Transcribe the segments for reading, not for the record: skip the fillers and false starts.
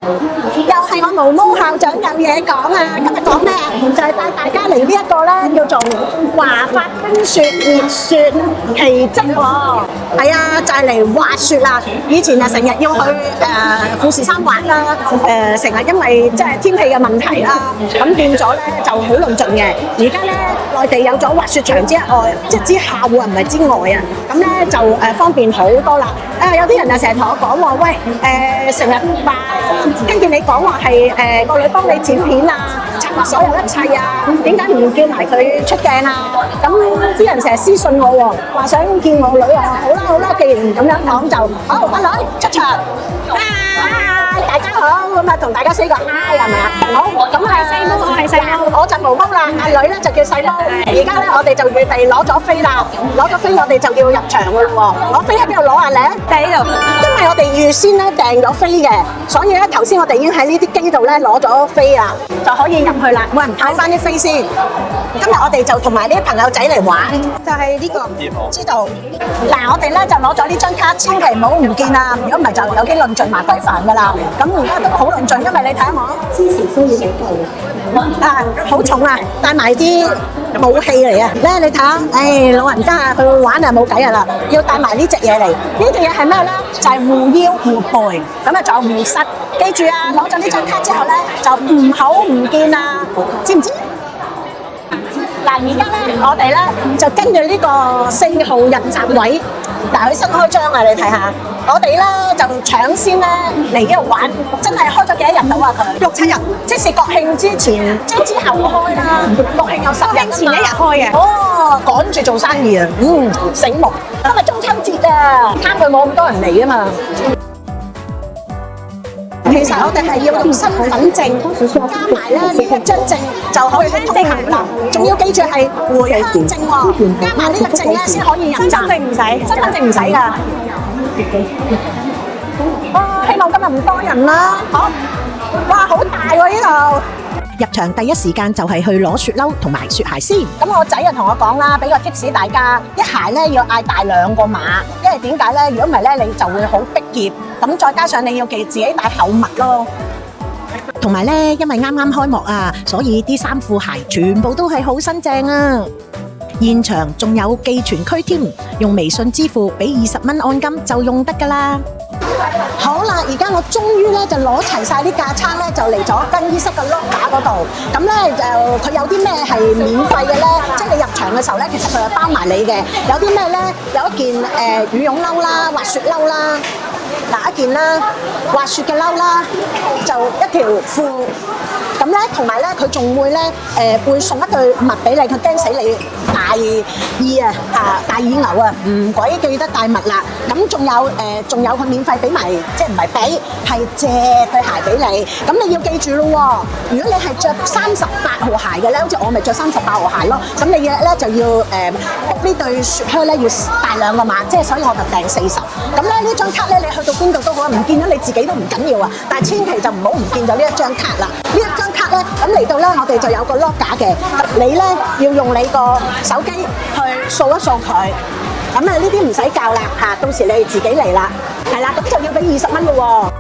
又係我毛毛校長有嘢講啊！今日講咩啊？就係帶大家嚟呢一個咧，叫做華發冰雪熱雪奇蹟喎。係啊，就係嚟滑雪啦！以前啊，成日要去富士山玩啦，成日因為即係天氣嘅問題啦，咁變咗咧就好論盡嘅。而家咧內地有咗滑雪場之外，即係之下喎，唔係之外啊，咁咧就方便好多啦。有啲人啊成日同我講話，喂成日話。跟住你講話係個女幫你剪片啊，策劃所有一切啊，點解唔叫埋佢出鏡啊？咁啲人成日私信我喎，話想見我女啊，好啦，既然咁樣講就好，阿女出場。大家好，咁啊同大家 say 個 hi 係咪啊？好，咁係細毛，我係細毛，我就毛毛啦，阿女咧就叫細毛。而家咧我哋就預備攞咗飛啦，攞咗飛我哋就要入場噶咯喎。攞飛喺邊度攞啊？你喺呢度，因為我哋預先咧訂咗飛嘅，所以咧頭先我哋已經喺呢啲機度咧攞咗飛啦，就可以入去啦。冇人派翻啲飛先。今日我哋就同埋啲朋友仔嚟玩，就係呢個知道。嗱，我哋咧就攞咗呢張卡，千祈唔好唔見啊！如果唔係就有啲論盡麻鬼煩噶啦。咁而家都好論盡，因為你睇下我支持需要幾貴啊，好重啊，帶埋啲武器嚟啊！咧你睇下，老人家啊，佢玩啊冇計啊啦，要帶埋呢隻嘢嚟。呢隻嘢係咩咧？就係護腰護背，咁啊仲有護膝。記住啊，攞咗呢張卡之後咧，就唔好唔見啊，知唔知？嗱，而家咧，我哋咧就跟住呢個4號入閘位，嗱，佢新開張啊，你睇下，我哋咧就搶先咧嚟呢度玩，真係開咗幾多日到啊佢？6、7日，即是國慶之前，即之後開啦。國慶有10日，前1日開嘅。哦，趕住做生意啊，醒目。今日中秋節啊，貪佢冇咁多人嚟啊嘛。其實我哋係要用身份證加埋咧呢一張證就可以通行啦，仲要記住係回鄉證喎，加埋呢個證咧先可以入閘。身份證唔使，身份證唔使㗎。希望今日唔多人啦。好，哇，好大喎呢度！入場第一時間就係去攞雪褸同埋雪鞋先。咁我仔就同我講啦，俾個 tips 大家，一鞋咧要嗌大2個碼，因為點解咧？如果唔係咧，你就會好逼夾。咁再加上你要記自己帶厚襪咯。同埋咧，因為啱啱開幕啊，所以啲衫褲鞋全部都係好新淨啊！現場仲有寄存區添，用微信支付俾20蚊按金就用得㗎啦。好啦，而家我終於咧就攞齊晒啲架撐咧，就嚟咗更衣室嘅 locker 嗰度。咁咧就佢有啲咩係免費嘅咧？即係你入場嘅時候咧，其實佢係包埋你嘅。有啲咩咧？有一件羽絨褸啦、滑雪褸啦，嗱一件啦，滑雪嘅褸啦，就一條褲。咁咧，同埋咧，佢仲會咧會送一對襪俾你，佢驚死你大意啊大意牛啊，唔鬼記得帶襪啦。咁仲有佢免費俾埋，即係唔係俾，係借對鞋俾你。咁你要記住咯喎，如果你係着38號鞋嘅咧，好似我咪着38號鞋咯。咁你咧就要呢對雪靴咧要大2個碼，即係所以我就訂40。咁咧呢張卡咧，你去到邊度都好，唔見咗你自己都唔緊要啊。但係千祈就唔好唔見咗呢一張卡啦。呢一張卡咧，咁嚟到咧，我哋就有個 locker 嘅。你咧要用你個手機去掃一掃佢。咁啊，呢啲唔使教啦嚇，到時你哋自己嚟啦。係啦，咁就要俾20蚊咯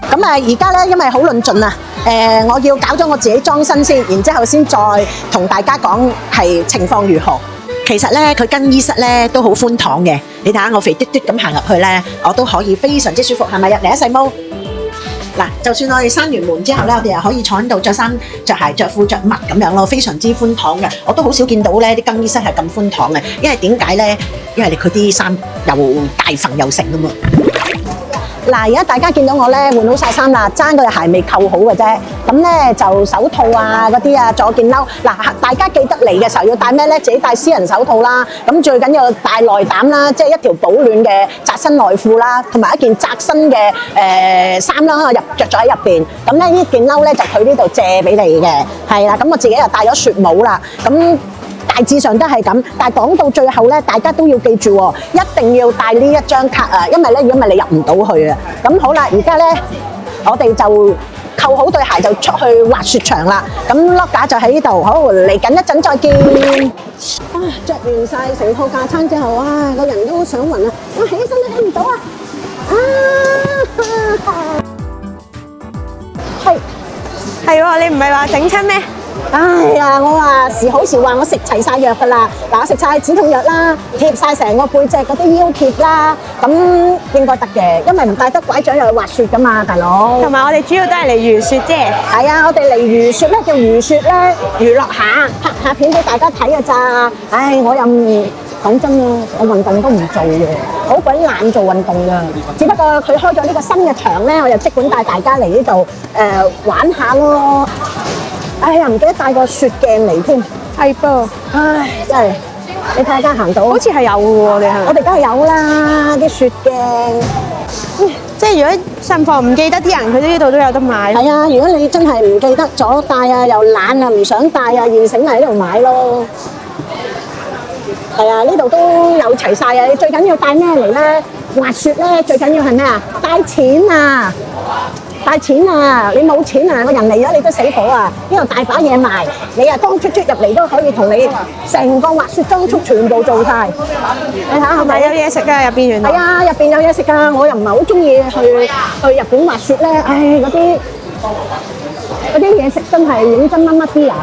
喎。咁啊，而家咧因為好論盡啊，我要搞咗我自己裝身先，然之後先再同大家講係情況如何。其實咧，佢更衣室咧都好寬敞嘅。你睇下我肥嘟嘟咁行入去咧，我都可以非常之舒服，係咪入嚟啊細毛？嗱，就算我哋閂完門之後咧，我哋又可以坐喺度着衫、着鞋、着褲、着襪咁樣咯，非常之寬敞嘅。我都好少見到咧啲更衣室係咁寬敞嘅，因為點解咧？因為佢啲衫又大份又成㗎嘛。嗱，而家大家見到我咧換好晒衫啦，爭對鞋未扣好嘅啫。咁咧就手套啊嗰啲啊，仲有件褸。嗱，大家記得嚟嘅時候要帶咩咧？自己帶私人手套啦。咁最緊要帶內膽啦，即係一條保暖嘅窄身內褲啦，同埋一件窄身嘅衫啦，着咗喺入邊。咁咧呢件褸咧就佢呢度借俾你嘅，係啦。咁我自己又帶咗雪帽啦。咁大致上都係咁，但係講到最後咧，大家都要記住喎，一定要帶呢一張卡啊，因為咧，如果唔係你入唔到去啊。咁好啦，而家咧，我哋就扣好對鞋就出去滑雪場啦。咁 locker 就喺呢度，好，嚟緊一陣再見。啊，着完晒成套架撐之後，哇，個人都想暈啊！我起身都起唔到啊！啊！係係喎，你唔係話整親咩？哎呀，我話時好時壞，我食齊晒藥㗎啦。嗱，我食晒止痛藥啦，貼晒成個背脊嗰啲腰貼啦，咁應該得嘅，因為唔帶得拐杖又去滑雪㗎嘛，大佬。同埋我哋主要都係嚟娛雪啫。係啊，我哋嚟娛雪咧，叫娛雪咧，娛樂下，拍下片俾大家睇㗎咋。唉，我又唔講真啊，我運動都唔做嘅，好鬼懶做運動㗎。只不過佢開咗呢個新嘅場咧，我就即管帶大家嚟呢度玩下咯。哎呀，唔記得帶個雪鏡嚟添。係噃，唉，真係你睇下行到，好似係有嘅喎，你係。我哋梗係有啦，啲雪鏡。即係如果信貨唔記得啲人，佢呢度都有得買。係啊，如果你真係唔記得咗帶啊，又懶啊，唔想帶啊，現成喺度買咯。係啊，呢度都有齊晒啊！你最緊要帶咩嚟咧？滑雪咧，最緊要係咩啊？帶錢啊！帶錢啊！你冇錢啊，個人嚟咗你都死火啊！呢度大把嘢賣，你啊當出入嚟都可以同你成個滑雪裝束全部做晒。你睇下係咪有嘢食㗎入邊原來？係啊，入邊有嘢食㗎。我又唔係好中意去日本滑雪咧。唉，嗰啲嘢食真係認真乜乜啲啦。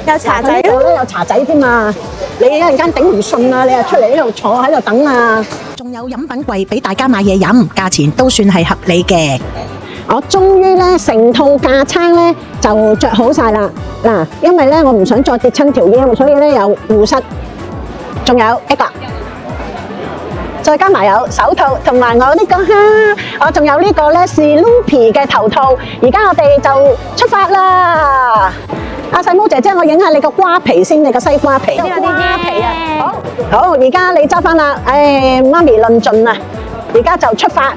有茶仔呢度咧有茶仔添嘛。你一陣間頂唔順啊，你又出嚟呢度坐喺度等啊。仲有飲品櫃俾大家買嘢飲，價錢都算係合理嘅。我終於咧成套架撐咧就着好晒啦。嗱，因為咧我唔想再跌親條腰，所以咧有護膝，仲有一個，再加埋有手套，同埋我呢個我仲有呢個咧是 Loopy 嘅頭套。而家我哋就出發啦！阿細毛姐姐，我影下你個瓜皮先，你個西瓜皮。呢個瓜皮啊！好，而家你執翻啦。唉，媽咪論盡啦，而家就出發。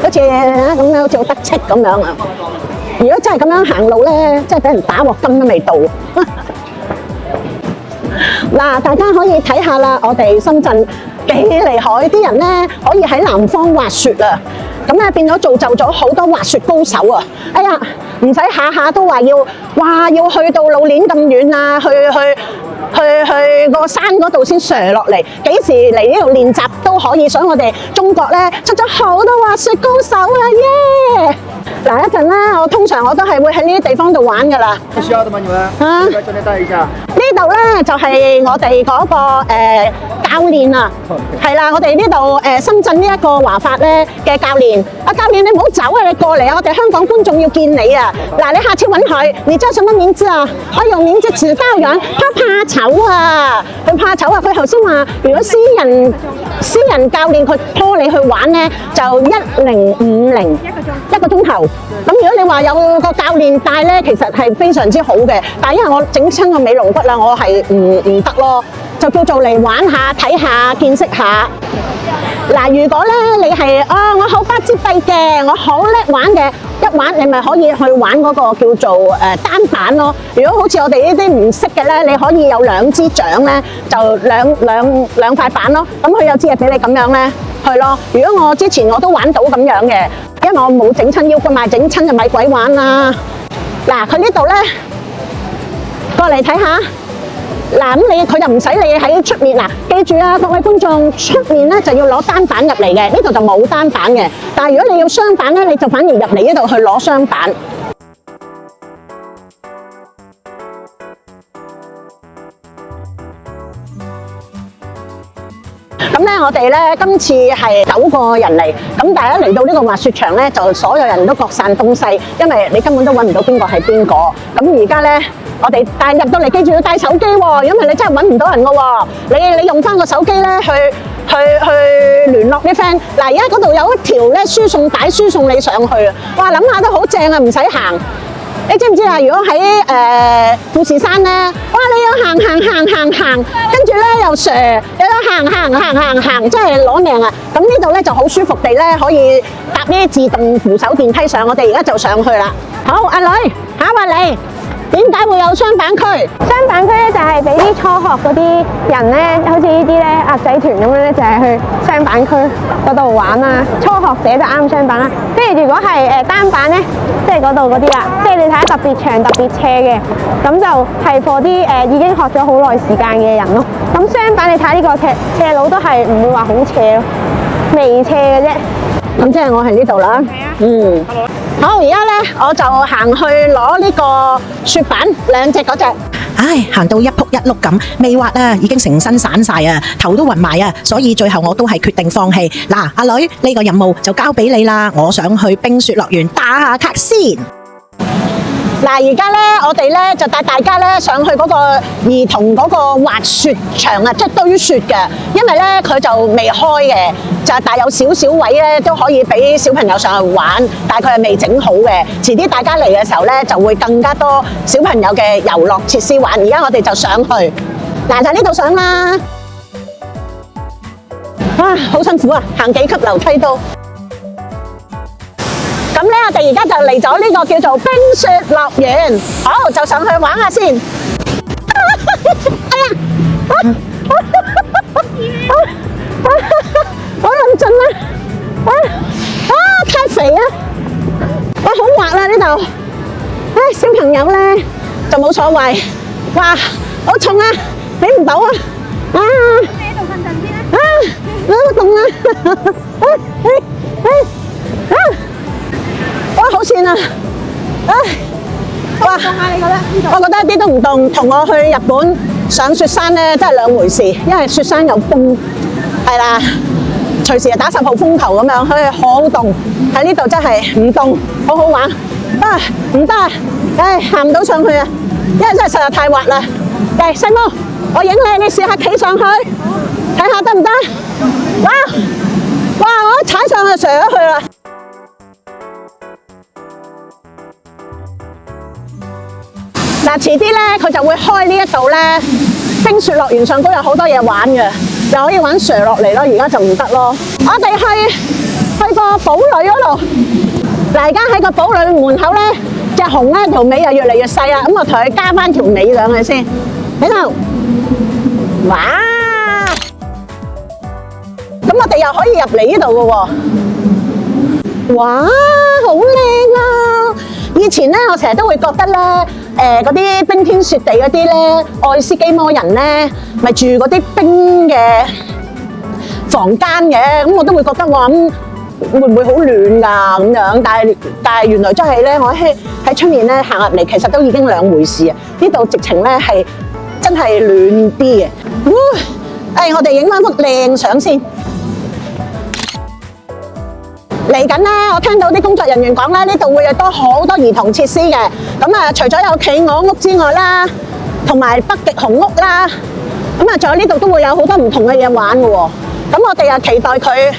好似咁樣，好似好得戚咁樣啊！如果真係咁樣行路咧，真係俾人打鑊金都未到。嗱，大家可以睇下啦，我哋深圳幾厲害，啲人咧可以喺南方滑雪啊！咁咧變咗造就咗好多滑雪高手啊！哎呀，唔使下下都話要去到老年咁遠啊，去個山嗰度先上落嚟，幾時嚟呢度練習都可以。所以我哋中國咧出咗好多滑雪高手啊！耶！嗱，一陣啦，我通常都係會喺呢啲地方度玩噶啦。不需要的嗎？你們？啊，來這邊帶一下。呢度咧就係我哋嗰個教練啊，係啦，我哋呢度深圳呢一個華發咧嘅教練。阿教練你唔好走啊，你過嚟啊！我哋香港觀眾要見你啊！嗱，你下次揾佢，你叫什麼名字啊？我用名字指導員，佢怕醜啊！佢怕醜啊！佢頭先話，如果私人教練佢拖你去玩咧，就1050一個鐘頭。咁如果你話有個教練帶咧，其實係非常之好嘅。但係因為我整親個尾龍骨啦，我係唔得咯，就叫做嚟玩下、睇下、見識下。嗱，如果咧你係我好花枝閉嘅，我好叻玩嘅，一玩你咪可以去玩嗰個叫做單板咯。如果好似我哋呢啲唔識嘅咧，你可以有2支槳咧，就兩塊板咯。咁佢有支嘢俾你咁樣咧去咯。如果我之前我都玩到咁樣嘅，因為我冇整親腰㗎嘛，整親就咪鬼玩啦。嗱，佢呢度咧過嚟睇下。嗱，咁佢就唔使你喺出面嗱，記住啊，各位觀眾，出面咧就要攞單板入嚟嘅，呢度就冇單板嘅。但係如果你要雙板咧，你就反而入嚟呢度去攞雙板。咁咧，我哋咧今次係9個人嚟，咁大家嚟到呢個滑雪場咧，就所有人都各散東西，因為你根本都揾唔到邊個係邊個。咁而家咧，我哋但係入到嚟，記住要帶手機喎，因為你真係揾唔到人㗎喎。你用翻個手機咧去聯絡啲 friend。嗱，而家嗰度有一條咧輸送帶輸送你上去啊！哇，諗下都好正啊，唔使行。你知唔知啊？如果喺富士山咧，哇！你要行，跟住咧又蛇，又要行，真係攞命啊！咁呢度咧就好舒服地咧，可以搭呢啲自動扶手電梯上。我哋而家就上去啦。好，阿女，考下你。點解會有雙板區？雙板區咧就係俾啲初學嗰啲人咧，好似呢啲咧鴨仔團咁樣咧，就係去雙板區嗰度玩啦。初學者就啱雙板啦。跟住如果係單板咧，即係嗰度嗰啲啦，即係你睇下特別長、特別斜嘅，咁就係 for 啲已經學咗好耐時間嘅人咯。咁雙板你睇呢個斜路都係唔會話好斜咯，微斜嘅啫。咁即係我係呢度啦。係啊。好，而家咧我就行去攞呢個雪板兩隻嗰隻。唉，行到一仆一碌咁，未滑啊，已經成身散晒啊，頭都暈埋啊，所以最後我都係決定放棄。嗱，阿女，呢個任務就交俾你啦，我想去冰雪樂園打下卡先。嗱，而家咧，我哋咧就帶大家咧上去嗰個兒童嗰個滑雪場啊，即係堆雪嘅。因為咧佢就未開嘅，就係但有少少位咧都可以俾小朋友上去玩，但係佢係未整好嘅。遲啲大家嚟嘅時候咧，就會更加多小朋友嘅遊樂設施玩。而家我哋就上去，嗱就呢度上啦。哇，好辛苦啊，行幾級樓梯都。咁咧，我哋而家就嚟咗呢個叫做冰雪樂園，好，就上去玩下先。哎呀，好諗盡啦！太肥啦！哇，好滑啦呢度。唉，小朋友咧就冇所謂。哇，好重啊，起唔到啊！啊，你喺度瞓陣先啦。啊，我都凍啊！哇，好跣啊！唉，哇，我覺得一啲都唔凍，同我去日本上雪山咧真係兩回事，因為雪山有風，係啦，隨時係打10號風球咁樣，佢好凍。喺呢度真係唔凍，好好玩。啊，唔得啊！唉，行唔到上去啊，因為真係實在太滑啦。嚟，細毛，我影你，你試下企上去，睇下得唔得？哇！哇！我一踩上去上咗去啦。嗱，遲啲咧佢就會開呢一度咧冰雪樂園上高有好多嘢玩嘅，又可以玩瀡落嚟咯。而家就唔得咯。我哋去個堡壘嗰度。嗱，而家喺個堡壘門口咧，隻熊咧條尾又越嚟越細啦。咁我同佢加翻條尾上去先，喺度。哇！咁我哋又可以入嚟呢度嘅喎。哇，好靚啊！以前咧，我成日都會覺得咧，嗰啲冰天雪地嗰啲咧，愛斯基摩人咧，咪住嗰啲冰嘅房間嘅，咁我都會覺得哇，咁會唔會好暖㗎咁樣？但係原來真係咧，我喺出面咧行入嚟，其實都已經兩回事啊！呢度直情咧係真係暖啲嘅。我哋影翻幅靚相先。嚟緊啦！我聽到啲工作人員講啦，呢度會有多好多兒童設施嘅。咁啊，除咗有企鵝屋之外啦，同埋北極熊屋啦，咁啊，仲有呢度都會有好多唔同嘅嘢玩嘅喎。咁我哋又期待佢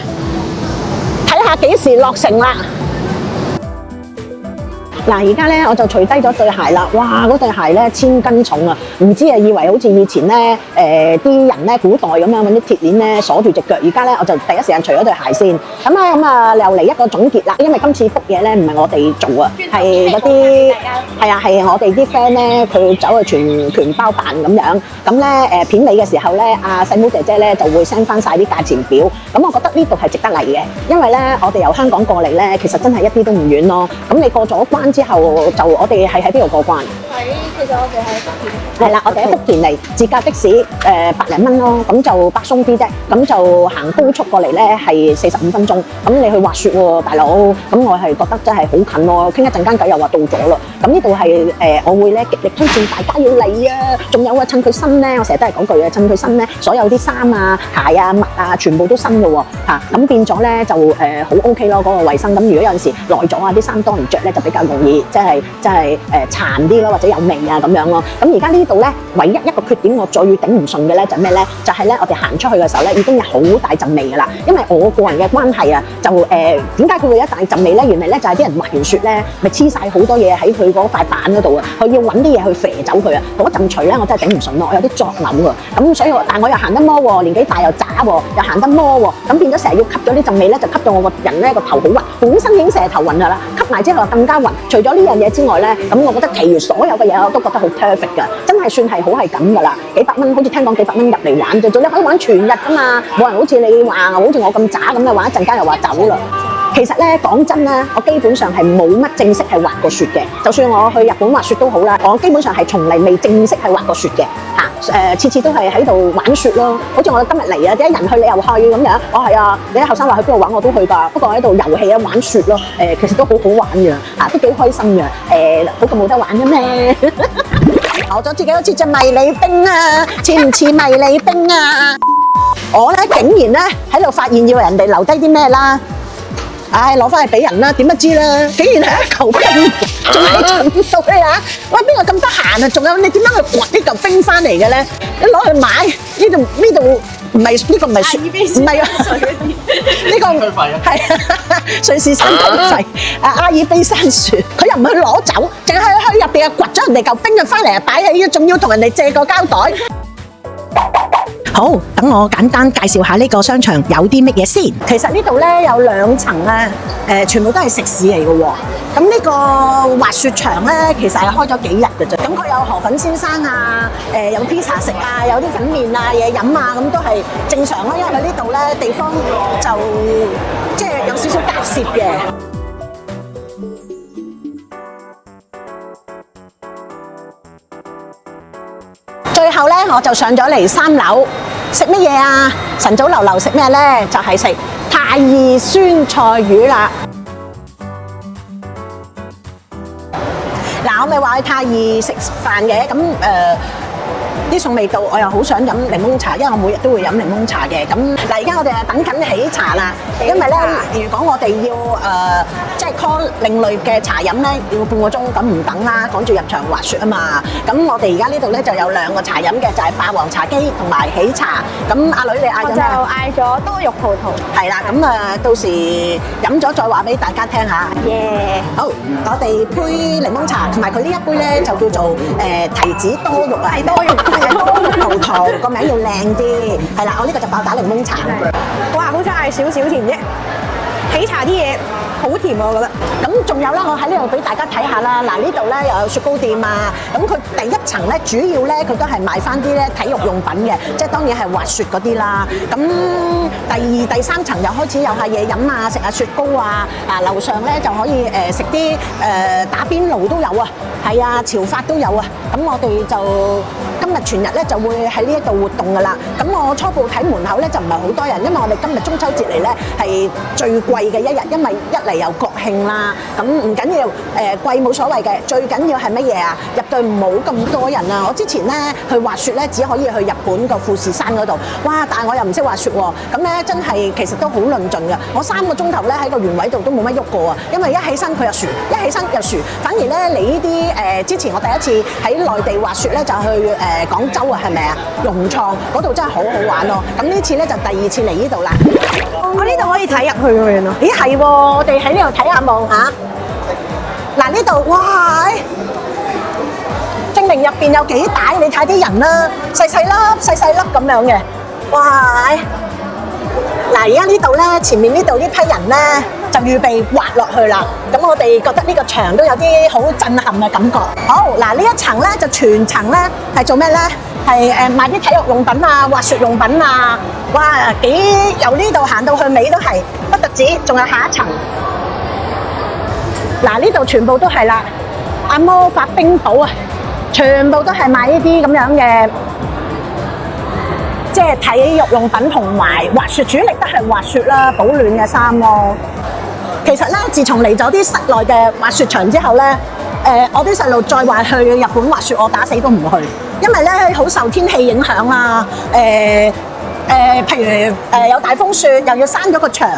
睇下幾時落成啦。嗱，而家咧我就除低咗對鞋啦，哇！嗰對鞋咧1000斤重啊，唔知啊以為好似以前咧啲人咧古代咁樣揾啲鐵鏈咧鎖住隻腳，而家咧我就第一時間除咗對鞋先。咁啊又嚟一個總結啦，因為今次 book 嘢咧唔係我哋做啊，係嗰啲係我哋啲 friend 咧佢走去全包辦咁樣。咁咧片尾嘅時候咧，阿細妹姐姐咧就會 send 翻晒啲價錢表。咁我覺得呢度係值得嚟嘅，因為咧我哋由香港過嚟咧，其實真係一啲都唔遠咯。咁你過咗關之後，就我哋係喺邊度過關？其實我哋係福田。係啦，我哋喺福田嚟，自駕的士100零蚊咯，咁就百鬆啲啫。咁就行高速過嚟咧係45分鐘。咁你去滑雪喎，大佬，咁我係覺得真係好近咯。傾一陣間偈又話到咗咯。咁呢度係我會咧極力推薦大家要嚟啊！仲有啊，趁佢新咧，我成日都係講句啊，趁佢新咧，所有啲衫啊、鞋啊、襪啊，全部都新嘅喎嚇。咁變咗咧就好 OK 咯，嗰個衞生。咁如果有陣時耐咗啊，啲衫多年着咧就比較容易，即係殘啲咯，或者有味啊咁樣咯。咁而家呢度咧，唯一一個缺點我最頂唔順嘅咧就係咩咧？就係咧我哋行出去嘅時候咧，已經有好大陣味㗎啦。因為我個人嘅關係啊，就點解佢會有一大陣味咧？原來咧就係啲人滑完雪咧，咪黐晒好多嘢喺佢嗰塊板嗰度啊，佢要揾啲嘢去肥走佢啊。嗰陣除咧我真係頂唔順咯，我有啲作嘔啊。咁所以但我又行得摩喎，年紀大又渣喎，又行得摩喎，咁變咗成日要吸咗呢陣味咧，就吸到我個人咧個頭好暈，本身已經成日頭暈㗎啦，吸埋之後更加暈。除咗呢樣嘢之外咧，咁我覺得其餘所有嘅嘢我都覺得好 perfect 㗎，真係算係好係咁㗎啦。幾百蚊，好似聽講幾百蚊入嚟玩啫，仲你可以玩全日㗎嘛，冇人好似你話好似我咁渣咁嘅玩一陣間又話走啦。其實咧講真咧，我基本上係冇乜正式係滑過雪嘅，就算我去日本滑雪都好啦，我基本上係從嚟未正式係滑過雪嘅嚇。次次都係喺度玩雪咯。好似我今日嚟啊，啲人去你又去咁樣。我係啊，你啲後生話去邊度玩我都去㗎。不過喺度遊戲啊玩雪咯，其實都好好玩嘅，都幾開心嘅。好過冇得玩嘅咩？我咗自己好似隻迷你兵啊，似唔似迷你兵啊？我咧竟然咧喺度發現以為人哋留低啲咩啦，攞翻去俾人啦，點不知啦，竟然係一嚿冰，仲喺層度咧嚇！喂，邊個咁得閒啊？仲有你點樣去掘呢嚿冰翻嚟嘅咧？你攞去買呢度唔係呢個唔係雪，唔係啊，呢個係瑞士山土費阿爾卑山雪，佢又唔去攞走，淨係去入邊啊掘咗人哋嚿冰嘅翻嚟啊擺喺，仲要同人哋借個膠袋。好，等我簡單介紹下呢個商場有啲乜嘢先。其實呢度咧有2層啊，全部都係食肆嚟嘅喎。咁呢個滑雪場咧，其實係開咗幾日嘅啫。咁佢有河粉先生啊，有 pizza 食啊，有啲粉麵啊、嘢飲啊，咁都係正常啦。因為佢呢度咧地方就即係有少少隔涉嘅。最後咧，我就上咗嚟3樓，食乜嘢啊？晨早流流食咩咧？就係食泰義酸菜魚啦。嗱，我咪話去泰義食飯嘅，咁啲餸未到，我又好想飲檸檬茶，因為我每日都會飲檸檬茶嘅。咁嗱，而家我哋啊等緊喜茶啦，因為咧，如果我哋要即係 call 另類嘅茶飲咧，要半個鐘，咁唔等啦，趕住入場滑雪啊嘛。咁我哋而家呢度咧就有2個茶飲嘅，就係霸王茶姬同埋喜茶。咁阿女你嗌咗咩？我就嗌咗多肉葡萄。係啦，咁到時飲咗再話俾大家聽下。耶！好，我哋杯檸檬茶，同埋佢呢一杯咧就叫做提子多肉啊，係多肉。多肉葡萄個名要靚啲，係啦，我呢個就爆打檸檬茶。哇，好似嗌少少甜啫，喜茶啲嘢好甜啊，我覺得。咁仲有啦，我喺呢度俾大家睇下啦。嗱，呢度咧又有雪糕店啊。咁佢第1層咧，主要咧佢都係賣翻啲咧體育用品嘅，即係當然係滑雪嗰啲啦。咁第2、第3層又開始有下嘢飲啊，食下雪糕啊。樓上咧就可以食啲打邊爐都有啊，係啊，潮發都有啊。咁我哋就今日全日咧就會喺呢一度活動噶啦。咁我初步睇門口咧就唔係好多人，因為我哋今日中秋節嚟咧係最貴嘅一日，因為一嚟又國慶啦。咁唔緊要，貴冇所謂嘅，最緊要係乜嘢啊？入隊冇咁多人啊！我之前咧去滑雪咧，只可以去日本個富士山嗰度，哇！但係我又唔識滑雪喎，咁咧真係其實都好論盡嘅。我3個鐘頭咧喺個原位度都冇乜喐過啊，因為一起身佢又薯，一起身又薯。反而咧你呢啲之前我第一次喺內地滑雪咧就去廣州啊，係咪啊？融創嗰度真係好好玩咯。咁呢次咧就第2次嚟呢度啦。我呢度可以睇入去喎，原來。咦係喎，我哋喺呢度睇下望下。嗱呢度哇，證明入邊有幾大，你睇啲人啦，細細粒咁樣嘅，哇！嗱而家呢度咧，前面呢度呢批人咧就預備滑落去啦。咁我哋覺得呢個場都有啲好震撼嘅感覺。好，嗱呢一層咧就全層咧係做咩咧？係賣啲體育用品啊、滑雪用品啊。哇！由呢度行到去尾都係，不特止，仲有下一層。嗱呢度全部都係啦，阿魔法冰島啊，全部都係賣呢啲咁樣嘅，即係體育用品同埋滑雪，主力都係滑雪啦、保暖嘅衫咯。其實咧，自從嚟咗啲室內嘅滑雪場之後咧，我啲細路再話去日本滑雪，我打死都唔去，因為咧好受天氣影響啦。譬如有大風雪，又要閂咗個場。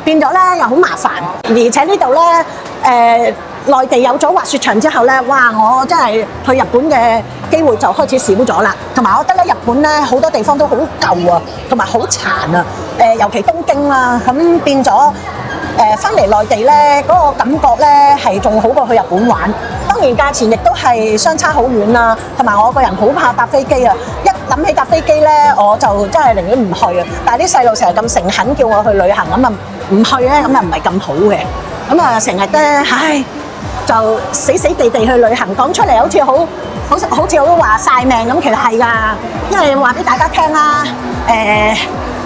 變咗咧又好麻煩，而且呢度咧內地有咗滑雪場之後咧，哇！我真係去日本嘅機會就開始少咗啦。同埋我覺得咧，日本咧好多地方都好舊啊，同埋好殘啊。尤其東京啦，咁變咗翻嚟內地咧嗰個感覺咧係仲好過去日本玩。當然價錢亦都係相差好遠啦。同埋我個人好怕搭飛機啊，一諗起搭飛機咧我就真係寧願唔去啊。但係啲細路成日咁誠懇叫我去旅行咁啊，唔去咧咁又唔係咁好嘅。咁啊成日咧，唉，就死死地地去旅行，講出嚟好似好話晒命咁，其實係㗎。因為話俾大家聽啦，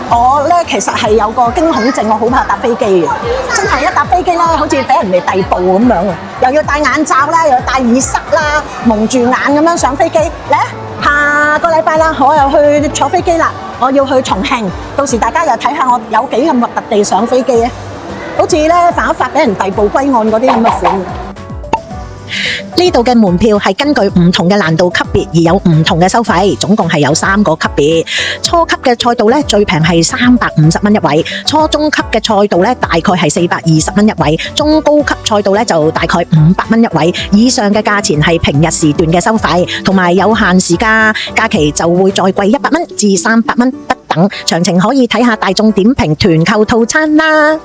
我咧其實係有個驚恐症，我好怕搭飛機嘅，真係一搭飛機咧，好似俾人哋逮捕咁樣啊！又要戴眼罩啦，又要戴耳塞啦，蒙住眼咁樣上飛機。嚟，下個禮拜啦，我又去坐飛機啦，我要去重慶，到時大家又睇下我有幾咁核突地上飛機啊！好似咧犯一發俾人逮捕歸案嗰啲咁嘅款。呢度嘅門票係根據唔同嘅難度級別而有唔同嘅收費，總共係有3個級別。初級嘅賽道咧最平係350蚊一位，初中級嘅賽道咧大概係420蚊一位，中高級賽道咧就大概500蚊一位。以上嘅價錢係平日時段嘅收費，同埋有限時假期就會再貴100蚊至300蚊不等。詳情可以睇下大眾點評團購套餐啦。